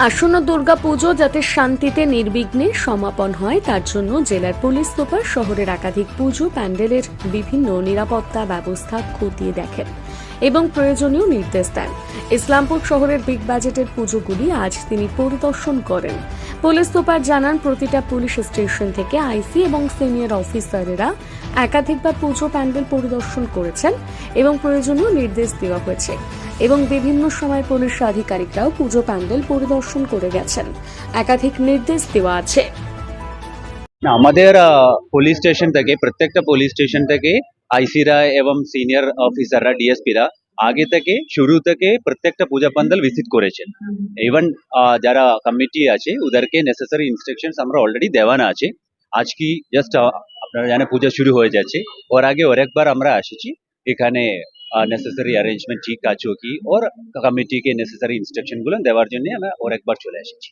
আসন্ন দুর্গাপুজো যাতে শান্তিতে নির্বিঘ্নে সমাপন হয় তার জন্য জেলার পুলিশ সুপার শহরের একাধিক পুজো প্যান্ডেলের বিভিন্ন নিরাপত্তা ব্যবস্থা খতিয়ে দেখেন এবং প্রয়োজনীয় নির্দেশ দেন। ইসলামপুর শহরের বিগ বাজেটের পুজোগুলি আজ তিনি পরিদর্শন করেন। পুলিশ সুপার জানান, প্রতিটা পুলিশ স্টেশন থেকে আইসি এবং সিনিয়র অফিসারেরা একাধিকবার পুজো প্যান্ডেল পরিদর্শন করেছেন এবং প্রয়োজনীয় নির্দেশ দেওয়া হয়েছে এবং বিভিন্ন সময় পুলিশ আধিকারিকরাও পুজো প্যান্ডেল পরিদর্শন করে গেছেন। একাধিক নির্দেশ দেওয়া আছে। না, আমাদের পুলিশ স্টেশন থেকে প্রত্যেকটা পুলিশ স্টেশন থেকে আইসিরা এবং সিনিয়র অফিসাররা ডিএসপিরা আগে থেকে শুরু থেকে প্রত্যেকটা পূজা প্যান্ডেল ভিজিট করেছেন। ইভেন যারা কমিটি আছে ওদেরকে নেসেসারি ইনস্ট্রাকশনস আমরা অলরেডি দেওয়ানো আছে। আজ কি জাস্ট আপনারা জানেন পূজা শুরু হয়ে যাচ্ছে, ওর আগে ওর একবার আমরা এসেছি এখানে নেসেসারি অ্যারেঞ্জমেন্ট ঠিক আছে কি ওর কমিটিকে নেসেসারি ইনস্ট্রাকশন গুলো দেওয়ার জন্য আমরা ওর একবার চলে এসেছি।